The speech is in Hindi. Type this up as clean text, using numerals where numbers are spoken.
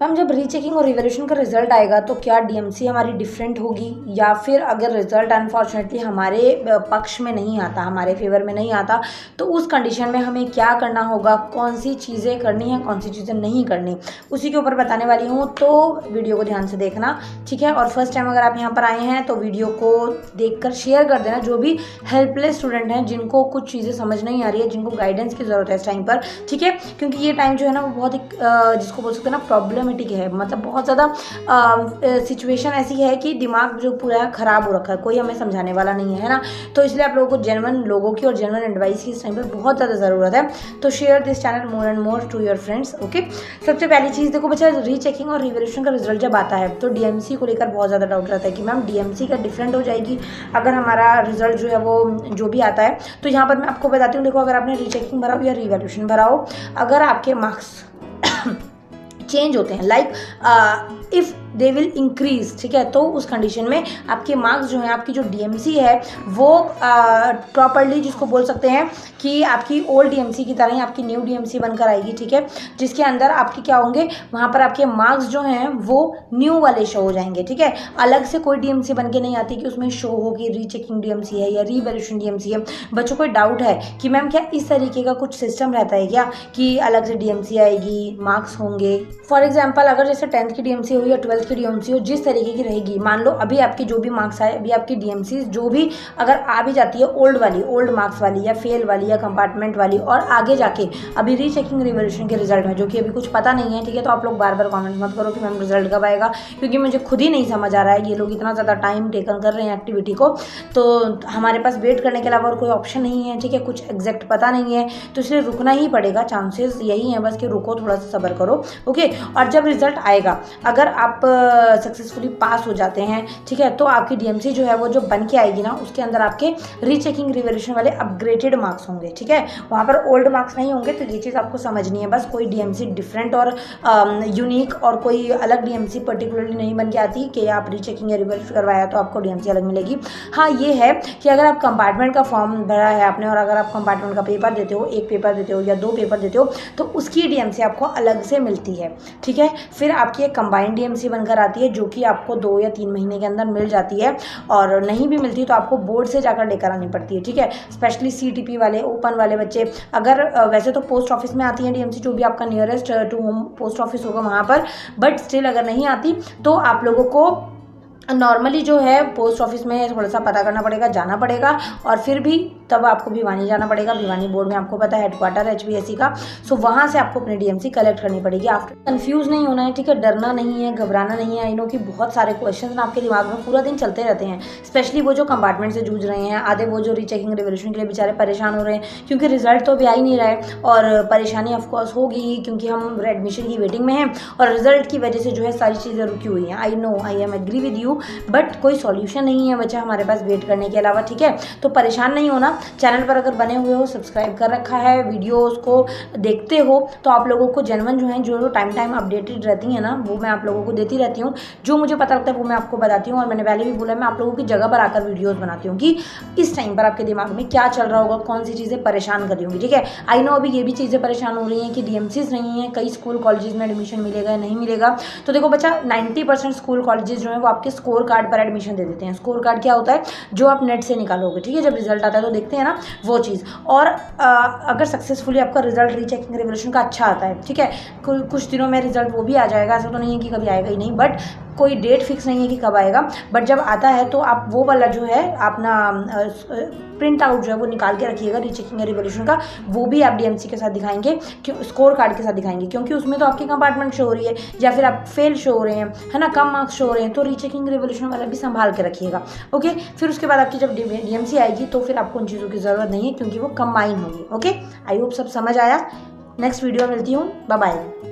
मैम जब रीचेकिंग और रिवैल्यूएशन का रिजल्ट आएगा तो क्या डीएमसी हमारी डिफरेंट होगी, या फिर अगर रिजल्ट अनफॉर्चुनेटली हमारे पक्ष में नहीं आता, हमारे फेवर में नहीं आता, तो उस कंडीशन में हमें क्या करना होगा, कौन सी चीज़ें करनी है, कौन सी चीज़ें नहीं करनी, उसी के ऊपर बताने वाली हूँ। तो वीडियो को ध्यान से देखना, ठीक है। और फर्स्ट टाइम अगर आप यहाँ पर आए हैं तो वीडियो को देखकर शेयर कर देना, जो भी हेल्पलेस स्टूडेंट हैं, जिनको कुछ चीज़ें समझ नहीं आ रही है, जिनको गाइडेंस की ज़रूरत है इस टाइम पर, ठीक है। क्योंकि ये टाइम जो है ना वो बहुत जिसको बोल सकते हैं ना प्रॉब्लमेटिक है, मतलब बहुत ज़्यादा सिचुएशन ऐसी है कि दिमाग जो पूरा ख़राब हो रखा है, कोई हमें समझाने वाला नहीं है ना। तो इसलिए आप लोगों को जेन्युइन लोगों की और जेन्युइन एडवाइस की इस टाइम पर बहुत ज़्यादा ज़रूरत है। तो share this channel more and more to your friends, okay. सबसे पहली चीज़ देखो बच्चा, रीचेकिंग और रिवैल्यूएशन का रिजल्ट जब आता है तो डीएमसी को लेकर बहुत ज़्यादा डाउट रहता है कि मैम डीएमसी का डिफरेंट हो जाएगी अगर हमारा रिजल्ट जो है वो जो भी आता है। तो यहाँ पर मैं आपको बताती हूँ, देखो अगर आपने रीचेकिंग भरा हो या रिवैल्यूएशन भरा हो, अगर आपके मार्क्स चेंज होते हैं, like if they will increase, ठीक है, तो उस कंडीशन में आपके मार्क्स जो है, आपकी जो डीएमसी है वो प्रॉपरली, जिसको बोल सकते हैं कि आपकी ओल्ड डीएमसी की तरह ही आपकी न्यू डीएमसी बनकर आएगी, ठीक है, जिसके अंदर आपके क्या होंगे, वहाँ पर आपके मार्क्स जो हैं वो न्यू वाले शो हो जाएंगे, ठीक है। अलग से कोई डीएमसी बन के नहीं आती कि उसमें शो हो कि रीचेकिंग डीएमसी है या रिवैल्यूएशन डीएमसी है। बच्चों को डाउट है कि मैम क्या इस तरीके का कुछ सिस्टम रहता है क्या कि अलग से डीएमसी आएगी, मार्क्स होंगे। फॉर एग्जाम्पल अगर जैसे 10th की डीएमसी हो या 12th की डीएमसी हो, जिस तरीके की रहेगी, मान लो अभी आपकी जो भी मार्क्स आए, अभी आपकी डीएमसी जो भी अगर आ भी जाती है ओल्ड वाली, ओल्ड मार्क्स वाली या फेल वाली या कंपार्टमेंट वाली, और आगे जाके अभी रीचेकिंग रिवैल्यूएशन के रिजल्ट में जो कि अभी कुछ पता नहीं है, ठीक है, तो आप लोग बार बार कमेंट मत करो कि मैम रिजल्ट कब आएगा, क्योंकि मुझे खुद ही नहीं समझ आ रहा है। ये लोग इतना ज़्यादा टाइम टेकन कर रहे हैं एक्टिविटी को, तो हमारे पास वेट करने के अलावा और कोई ऑप्शन नहीं है, ठीक है, कुछ एग्जैक्ट पता नहीं है, तो इसलिए रुकना ही पड़ेगा। चांसेस यही हैं बस कि रुको, थोड़ा सा सब्र करो, ओके। और जब रिजल्ट आएगा, अगर आप सक्सेसफुली पास हो जाते हैं, ठीक है, तो आपकी डीएमसी जो है वो जो बन के आएगी ना, उसके अंदर आपके रीचेकिंग रिवैल्यूएशन वाले अपग्रेडेड मार्क्स होंगे, ठीक है, वहाँ पर ओल्ड मार्क्स नहीं होंगे। तो ये चीज़ आपको समझनी है, बस कोई डीएमसी डिफरेंट और यूनिक और कोई अलग डीएमसी पर्टिकुलरली नहीं बन के आती कि आप रीचेकिंग या रिवैल्यूएशन करवाया तो आपको डीएमसी अलग मिलेगी। हाँ ये है कि अगर आप कंपार्टमेंट का फॉर्म भरा है आपने, और अगर आप कंपार्टमेंट का पेपर देते हो, एक पेपर देते हो या 2 पेपर देते हो, तो उसकी डीएमसी आपको अलग से मिलती है, ठीक है। फिर आपकी एक कंबाइंड डीएमसी बनकर आती है जो कि आपको 2 या 3 महीने के अंदर मिल जाती है, और नहीं भी मिलती तो आपको बोर्ड से जाकर लेकर आनी पड़ती है, ठीक है। स्पेशली सीटीपी वाले, ओपन वाले बच्चे, अगर वैसे तो पोस्ट ऑफिस में आती है डीएमसी, जो भी आपका nearest to home post office होगा वहाँ पर, बट स्टिल अगर नहीं आती तो आप लोगों को नॉर्मली जो है पोस्ट ऑफिस में थोड़ा सा पता करना पड़ेगा, जाना पड़ेगा, और फिर भी तब आपको भिवानी जाना पड़ेगा। भिवानी बोर्ड में आपको पता है हेडक्वार्टर एचबीएससी का, सो वहाँ से आपको अपनी डीएमसी कलेक्ट करनी पड़ेगी। आफ्टर कंफ्यूज नहीं होना है, ठीक है, डरना नहीं है, घबराना नहीं है। आई नो कि बहुत सारे क्वेश्चन आपके दिमाग में पूरा दिन चलते रहते हैं, स्पेशली वो जो कंपार्टमेंट से जूझ रहे हैं, आधे वो जो रीचेकिंग रिवैल्यूएशन के लिए बेचारे परेशान हो रहे हैं क्योंकि रिजल्ट तो अभी आ ही नहीं रहा है, और परेशानी ऑफकोर्स होगी ही क्योंकि हम एडमिशन की वेटिंग में हैं और रिजल्ट की वजह से जो है सारी चीज़ें रुकी हुई हैं। I know, I am agree with you, but कोई सॉल्यूशन नहीं है बच्चा हमारे पास वेट करने के अलावा, ठीक है। तो परेशान नहीं होना। चैनल पर अगर बने हुए हो, सब्सक्राइब कर रखा है, वीडियोस को देखते हो, तो आप लोगों को जेन्युइन जो है, जो टाइम अपडेटेड रहती है ना, वो मैं आप लोगों को देती रहती हूँ। जो मुझे पता लगता है वो मैं आपको बताती हूँ, और मैंने पहले भी बोला मैं आप लोगों की जगह पर आकर वीडियोस बनाती हूँ कि इस टाइम पर आपके दिमाग में क्या चल रहा होगा, कौन सी चीज़ें परेशान कर रही होंगी, ठीक है। आई नो अभी ये भी चीज़ें परेशान हो रही हैं कि डीएमसीज नहीं है, कई स्कूल कॉलेजेस में एडमिशन मिलेगा या नहीं मिलेगा। तो देखो बच्चा, 90% स्कूल कॉलेजेस जो है वो आपके स्कोर कार्ड पर एडमिशन दे देते हैं। स्कोर कार्ड क्या होता है, जो आप नेट से निकालोगे, ठीक है, जब रिजल्ट आता है तो देखते हैं ना वो चीज़। और अगर सक्सेसफुली आपका रिजल्ट रीचेकिंग रिवैल्यूएशन का अच्छा आता है, ठीक है, कुछ दिनों में रिजल्ट वो भी आ जाएगा, ऐसा तो नहीं है कि कभी आएगा ही नहीं, बट कोई डेट फिक्स नहीं है कि कब आएगा, बट जब आता है तो आप वो वाला जो है अपना प्रिंट आउट जो है वो निकाल के रखिएगा रीचेकिंग रिवैल्यूएशन का। वो भी आप डीएमसी के साथ दिखाएंगे, क्यों स्कोर कार्ड के साथ दिखाएंगे, क्योंकि उसमें तो आपकी कंपार्टमेंट शो हो रही है या फिर आप फेल शो हो रहे हैं, है ना, कम मार्क्स शो हो रहे हैं, तो रीचेकिंग रिवैल्यूएशन वाला भी संभाल के रखिएगा, ओके। फिर उसके बाद आपकी जब डीएमसी आएगी तो फिर आपको उन चीज़ों की ज़रूरत नहीं है क्योंकि वो कंबाइन होगी, ओके। आई होप सब समझ आया। नेक्स्ट वीडियो मिलती हूँ, बाय बाय।